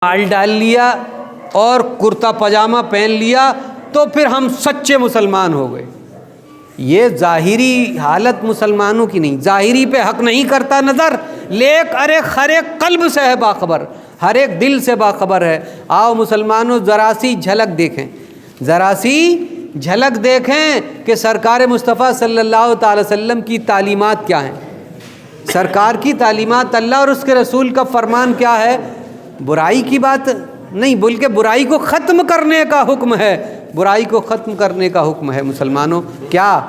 مال ڈال لیا اور کرتا پاجامہ پہن لیا تو پھر ہم سچے مسلمان ہو گئے۔ یہ ظاہری حالت مسلمانوں کی نہیں، ظاہری پہ حق نہیں کرتا نظر، لیک ہر ایک قلب سے ہے باخبر، ہر ایک دل سے باخبر ہے۔ آؤ مسلمانوں ذرا سی جھلک دیکھیں، ذرا سی جھلک دیکھیں کہ سرکار مصطفیٰ صلی اللہ تعالی وسلم کی تعلیمات کیا ہیں۔ سرکار کی تعلیمات، اللہ اور اس کے رسول کا فرمان کیا ہے؟ برائی کی بات نہیں بلکہ برائی کو ختم کرنے کا حکم ہے، برائی کو ختم کرنے کا حکم ہے۔ مسلمانوں کیا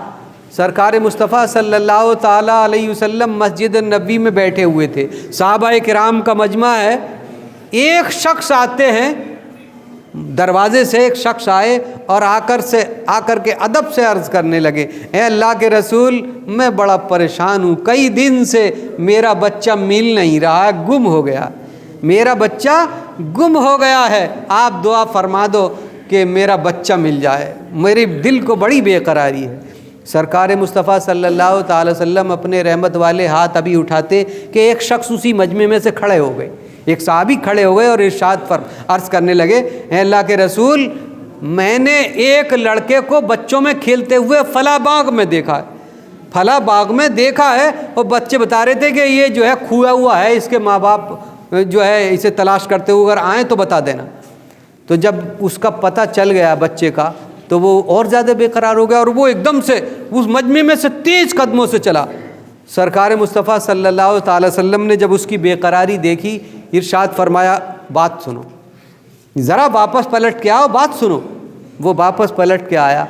سرکار مصطفیٰ صلی اللہ تعالی علیہ وسلم مسجد نبوی میں بیٹھے ہوئے تھے، صحابہ کرام کا مجمع ہے، ایک شخص آتے ہیں دروازے سے، ایک شخص آئے اور آ کر کے ادب سے عرض کرنے لگے، اے اللہ کے رسول میں بڑا پریشان ہوں، کئی دن سے میرا بچہ مل نہیں رہا ہے، گم ہو گیا، میرا بچہ گم ہو گیا ہے، آپ دعا فرما دو کہ میرا بچہ مل جائے، میرے دل کو بڑی بے قراری ہے۔ سرکار مصطفیٰ صلی اللہ تعالی وسلم اپنے رحمت والے ہاتھ ابھی اٹھاتے کہ ایک شخص اسی مجمع میں سے کھڑے ہو گئے، ایک صحابی کھڑے ہو گئے اور ارشاد عرض کرنے لگے، اے اللہ کے رسول میں نے ایک لڑکے کو بچوں میں کھیلتے ہوئے فلاں باغ میں دیکھا ہے، فلاں باغ میں دیکھا ہے، اور بچے بتا رہے تھے کہ یہ جو ہے کھویا ہوا ہے، اس کے ماں باپ جو ہے اسے تلاش کرتے ہوئے اگر آئیں تو بتا دینا۔ تو جب اس کا پتہ چل گیا بچے کا تو وہ اور زیادہ بے قرار ہو گیا اور وہ ایک دم سے اس مجمع میں سے تیز قدموں سے چلا۔ سرکار مصطفیٰ صلی اللہ تعالی وسلم نے جب اس کی بے قراری دیکھی، ارشاد فرمایا بات سنو، ذرا واپس پلٹ کے آؤ، بات سنو۔ وہ واپس پلٹ کے آیا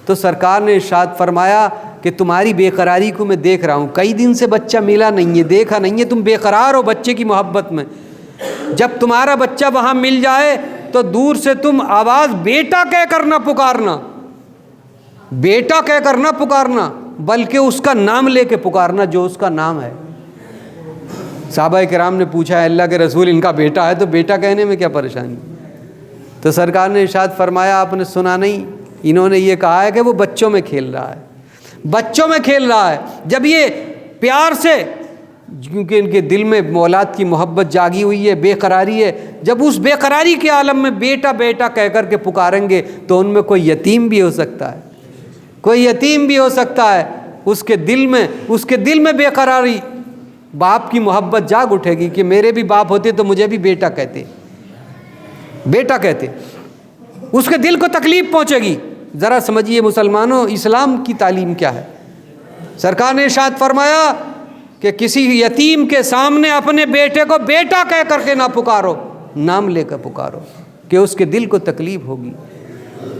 تو سرکار نے ارشاد فرمایا کہ تمہاری بے قراری کو میں دیکھ رہا ہوں، کئی دن سے بچہ ملا نہیں ہے، دیکھا نہیں ہے، تم بے قرار ہو بچے کی محبت میں، جب تمہارا بچہ وہاں مل جائے تو دور سے تم آواز بیٹا کہہ کر نہ پکارنا، بیٹا کہہ کر نہ پکارنا، بلکہ اس کا نام لے کے پکارنا جو اس کا نام ہے۔ صحابہ کرام نے پوچھا، اللہ کے رسول ان کا بیٹا ہے تو بیٹا کہنے میں کیا پریشانی؟ تو سرکار نے ارشاد فرمایا آپ نے سنا نہیں، انہوں نے یہ کہا ہے کہ وہ بچوں میں کھیل رہا ہے، بچوں میں کھیل رہا ہے۔ جب یہ پیار سے، کیونکہ ان کے دل میں اولاد کی محبت جاگی ہوئی ہے، بے قراری ہے، جب اس بے قراری کے عالم میں بیٹا بیٹا کہہ کر کے پکاریں گے تو ان میں کوئی یتیم بھی ہو سکتا ہے، کوئی یتیم بھی ہو سکتا ہے، اس کے دل میں بے قراری، باپ کی محبت جاگ اٹھے گی کہ میرے بھی باپ ہوتے تو مجھے بھی بیٹا کہتے، بیٹا کہتے، اس کے دل کو تکلیف پہنچے گی۔ ذرا سمجھیے مسلمانوں اسلام کی تعلیم کیا ہے۔ سرکار نے ارشاد فرمایا کہ کسی یتیم کے سامنے اپنے بیٹے کو بیٹا کہہ کر کے نہ پکارو، نام لے کر پکارو کہ اس کے دل کو تکلیف ہوگی۔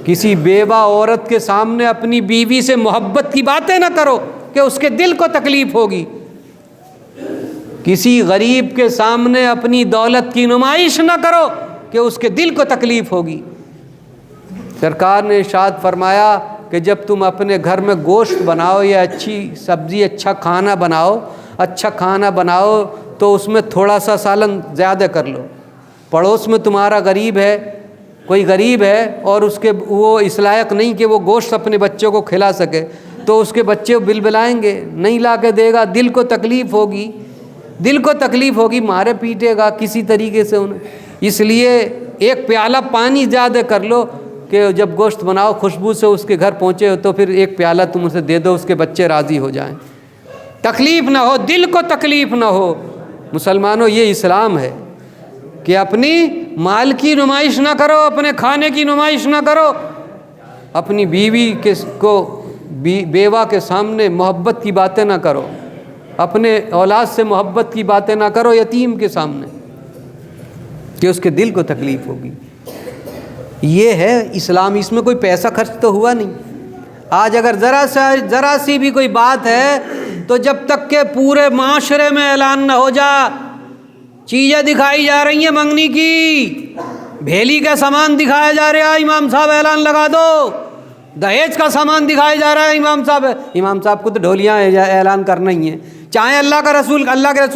کسی بیوہ عورت کے سامنے اپنی بیوی سے محبت کی باتیں نہ کرو کہ اس کے دل کو تکلیف ہوگی۔ کسی غریب کے سامنے اپنی دولت کی نمائش نہ کرو کہ اس کے دل کو تکلیف ہوگی۔ سرکار نے ارشاد فرمایا کہ جب تم اپنے گھر میں گوشت بناؤ یا اچھی سبزی، اچھا کھانا بناؤ تو اس میں تھوڑا سا سالن زیادہ کر لو۔ پڑوس میں تمہارا غریب ہے، کوئی غریب ہے اور وہ اس لائق نہیں کہ وہ گوشت اپنے بچوں کو کھلا سکے تو اس کے بچے بلبلائیں گے، نہیں لا کے دے گا، دل کو تکلیف ہوگی، مارے پیٹے گا کسی طریقے سے انہیں۔ اس لیے ایک پیالہ پانی زیادہ کر لو کہ جب گوشت بناؤ خوشبو سے اس کے گھر پہنچے ہو تو پھر ایک پیالہ تم اسے دے دو، اس کے بچے راضی ہو جائیں، تکلیف نہ ہو، دل کو تکلیف نہ ہو۔ مسلمانوں یہ اسلام ہے کہ اپنی مال کی نمائش نہ کرو، اپنے کھانے کی نمائش نہ کرو، اپنی بیوہ کے سامنے محبت کی باتیں نہ کرو، اپنے اولاد سے محبت کی باتیں نہ کرو یتیم کے سامنے کہ اس کے دل کو تکلیف ہوگی۔ یہ ہے اسلام، اس میں کوئی پیسہ خرچ تو ہوا نہیں۔ آج اگر ذرا سی بھی کوئی بات ہے تو جب تک کہ پورے معاشرے میں اعلان نہ ہو جا، چیزیں دکھائی جا رہی ہیں منگنی کی، بھیلی کا سامان دکھایا جا رہا ہے، امام صاحب اعلان لگا دو، دہیج کا سامان دکھایا جا رہا ہے، امام صاحب کو تو ڈھولیاں اعلان کرنا ہی ہے، چاہے اللہ کے رسول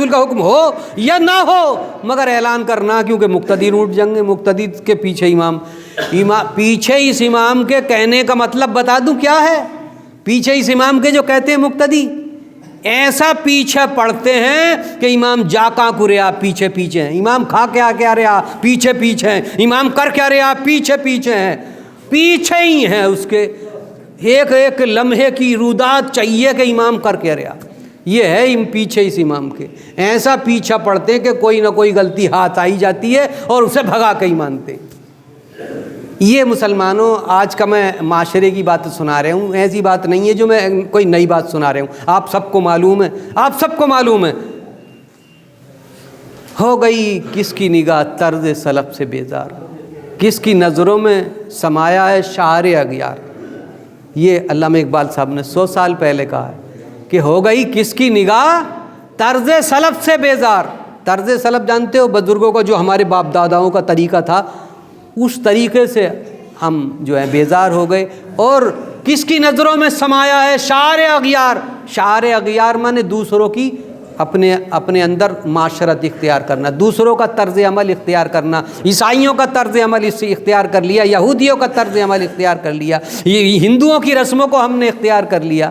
کا حکم ہو یا نہ ہو، مگر اعلان کرنا، کیونکہ مقتدی اٹھ جائیں گے، مقتدی کے پیچھے پیچھے اس امام کے کہنے کا مطلب بتا دوں کیا ہے؟ پیچھے اس امام کے جو کہتے ہیں مقتدی، ایسا پیچھے پڑتے ہیں کہ امام جا کہاں کو رہا پیچھے پیچھے ہیں، امام کھا کے آ کیا رہا پیچھے پیچھے ہیں، امام کر کیا رہا پیچھے پیچھے ہیں، پیچھے ہی ہیں اس کے، ایک ایک لمحے کی رودات چاہیے کہ امام کر کیا رہا، یہ ہے پیچھے اس امام کے، ایسا پیچھا پڑتے ہیں کہ کوئی نہ کوئی غلطی ہاتھ آئی جاتی ہے اور اسے بھگا کے ہی مانتے۔ یہ مسلمانوں آج کا میں معاشرے کی بات سنا رہا ہوں، ایسی بات نہیں ہے جو میں کوئی نئی بات سنا رہا ہوں، آپ سب کو معلوم ہے، آپ سب کو معلوم ہے۔ ہو گئی کس کی نگاہ طرز سلف سے بیزار، کس کی نظروں میں سمایا ہے شعر اغیار، یہ علامہ اقبال صاحب نے 100 سال پہلے کہا ہے کہ ہو گئی کس کی نگاہ طرز سلف سے بیزار۔ طرز سلف جانتے ہو، بزرگوں کا جو ہمارے باپ داداؤں کا طریقہ تھا، اس طریقے سے ہم جو ہے بیزار ہو گئے۔ اور کس کی نظروں میں سمایا ہے شعر اغیار، شعر اغیار مانے دوسروں کی اپنے اندر معاشرت اختیار کرنا، دوسروں کا طرز عمل اختیار کرنا، عیسائیوں کا طرز عمل اس سے اختیار کر لیا، یہودیوں کا طرز عمل اختیار کر لیا، یہ ہندوؤں کی رسموں کو ہم نے اختیار کر لیا،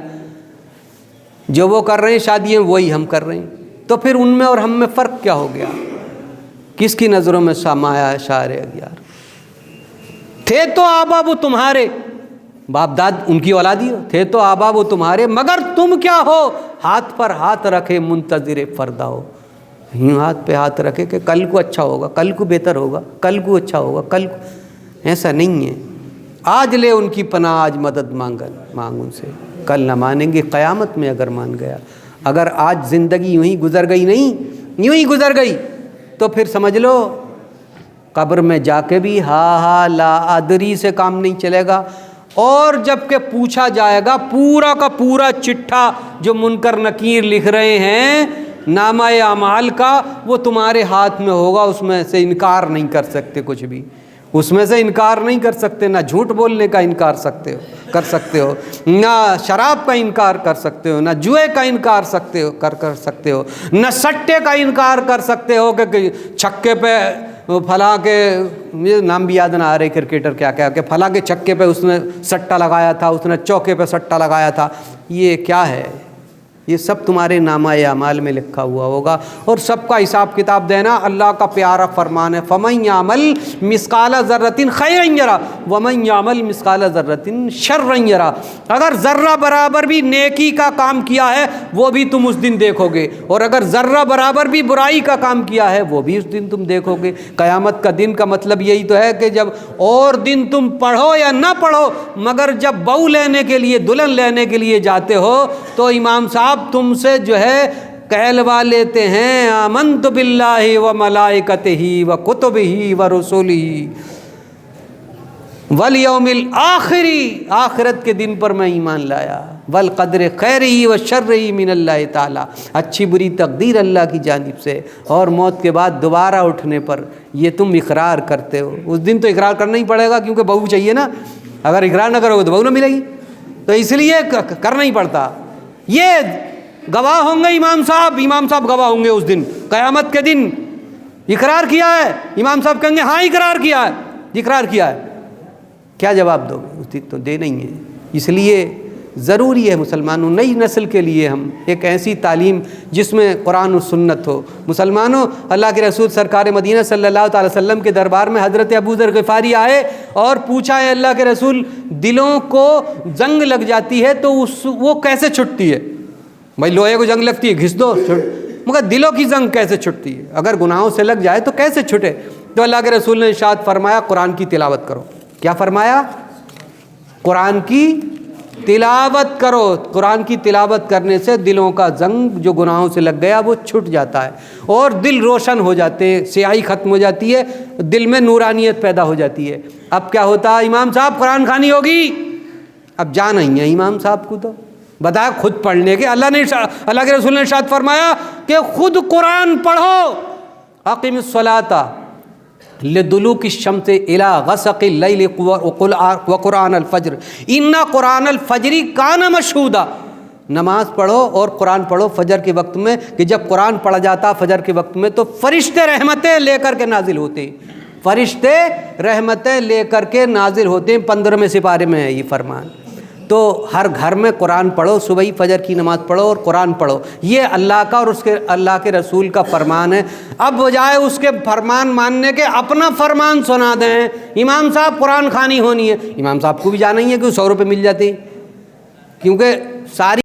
جو وہ کر رہے ہیں شادیاں وہی ہم کر رہے ہیں، تو پھر ان میں اور ہم میں فرق کیا ہو گیا؟ کس کی نظروں میں سمایا ہے شعر اغیار، تھے تو آبا وہ تمہارے، باپ داد ان کی اولادی ہو، تھے تو آبا وہ تمہارے، مگر تم کیا ہو ہاتھ پر ہاتھ رکھے منتظر فردا ہو، یوں ہاتھ پہ ہاتھ رکھے کہ کل کو اچھا ہوگا، کل کو بہتر ہوگا، کل کو اچھا ہوگا، کل کو، ایسا نہیں ہے۔ آج لے ان کی پناہ آج مدد مانگ ان سے، کل نہ مانیں گے قیامت میں اگر مان گیا۔ اگر آج زندگی یوں ہی گزر گئی، نہیں یوں ہی گزر گئی، تو پھر سمجھ لو قبر میں جا کے بھی ہا لا ادری سے کام نہیں چلے گا، اور جب کہ پوچھا جائے گا پورا کا پورا چٹھا جو منکر نکیر لکھ رہے ہیں نامہ اعمال کا، وہ تمہارے ہاتھ میں ہوگا، اس میں سے انکار نہیں کر سکتے، کچھ بھی اس میں سے انکار نہیں کر سکتے، نہ جھوٹ بولنے کا انکار کر سکتے ہو، نہ شراب کا انکار کر سکتے ہو، نہ جوئے کا انکار کر سکتے ہو، نہ سٹے کا انکار کر سکتے ہو کہ چھکے پہ فلاں کے، یہ نام بھی یاد نہ آ رہے کرکٹر کیا کہ فلاں کے چھکے پہ اس نے سٹا لگایا تھا، اس نے چوکے پہ سٹا لگایا تھا، یہ کیا ہے؟ یہ سب تمہارے نامہ اعمال میں لکھا ہوا ہوگا، اور سب کا حساب کتاب دینا اللہ کا پیارا فرمان ہے، فَمَن يَعْمَلْ مِثْقَالَ ذَرَّةٍ خَيْرًا يَرَهُ وَمَن يَعْمَلْ مِثْقَالَ ذَرَّةٍ شَرًّا يَرَهُ۔ اگر ذرہ برابر بھی نیکی کا کام کیا ہے وہ بھی تم اس دن دیکھو گے، اور اگر ذرہ برابر بھی برائی کا کام کیا ہے وہ بھی اس دن تم دیکھو گے۔ قیامت کا دن کا مطلب یہی تو ہے کہ جب اور دن تم پڑھو یا نہ پڑھو، مگر جب بہو لینے کے لیے، دلہن لینے کے لیے جاتے ہو تو امام صاحب تم سے جو ہے کہلوا لیتے ہیں آمنت باللہ و ملائکتہ و کتبہ و رسولہ والیوم الآخر، آخرت کے دن پر میں ایمان لایا، والقدر خیرہ و شرہ من اللہ تعالی، اچھی بری تقدیر اللہ کی جانب سے، اور موت کے بعد دوبارہ اٹھنے پر یہ تم اقرار کرتے ہو۔ اس دن تو اقرار کرنا ہی پڑے گا کیونکہ بہو چاہیے نا، اگر اقرار نہ کرو گے تو بہو نہ ملے گی، تو اس لیے کرنا ہی پڑتا۔ یہ گواہ ہوں گے امام صاحب گواہ ہوں گے اس دن قیامت کے دن، اقرار کیا ہے، امام صاحب کہیں گے ہاں اقرار کیا ہے، کیا جواب دو گے؟ اس دن تو دے نہیں ہے۔ اس لیے ضروری ہے مسلمانوں، نئی نسل کے لیے ہم ایک ایسی تعلیم جس میں قرآن و سنت ہو۔ مسلمانوں، اللہ کے رسول سرکار مدینہ صلی اللہ تعالی وسلم کے دربار میں حضرت ابو ذر غفاری آئے اور پوچھا ہے اللہ کے رسول، دلوں کو زنگ لگ جاتی ہے تو وہ کیسے چھٹتی ہے؟ بھائی لوہے کو زنگ لگتی ہے گھس دو، مگر دلوں کی زنگ کیسے چھٹتی ہے؟ اگر گناہوں سے لگ جائے تو کیسے چھٹے؟ تو اللہ کے رسول نے ارشاد فرمایا قرآن کی تلاوت کرو۔ کیا فرمایا؟ قرآن کی تلاوت کرو۔ قرآن کی تلاوت کرنے سے دلوں کا زنگ جو گناہوں سے لگ گیا وہ چھٹ جاتا ہے اور دل روشن ہو جاتے ہیں، سیاہی ختم ہو جاتی ہے، دل میں نورانیت پیدا ہو جاتی ہے۔ اب کیا ہوتا ہے؟ امام صاحب قرآن خوانی ہوگی، اب جا نہیں ہے امام صاحب کو، تو بتایا خود پڑھنے کے، اللہ کے رسول نے ارشاد فرمایا کہ خود قرآن پڑھو۔ اقم الصلاۃ لدلوک الشمس الی غسق اللیل وقرآن الفجر ان قرآن الفجر کان مشہودا۔ نماز پڑھو اور قرآن پڑھو فجر کے وقت میں، کہ جب قرآن پڑھا جاتا فجر کے وقت میں تو فرشتے رحمتیں لے کر کے نازل ہوتے ہیں، فرشتے رحمتیں لے کر کے نازل ہوتے ہیں۔ 15ویں سپارے میں ہے یہ فرمان۔ تو ہر گھر میں قرآن پڑھو، صبح فجر کی نماز پڑھو اور قرآن پڑھو، یہ اللہ کا اور اس کے اللہ کے رسول کا فرمان ہے۔ اب بجائے اس کے فرمان ماننے کے اپنا فرمان سنا دیں، امام صاحب قرآن خوانی ہونی ہے، امام صاحب کو بھی جانا ہی ہے کہ 100 روپے مل جاتے، کیونکہ ساری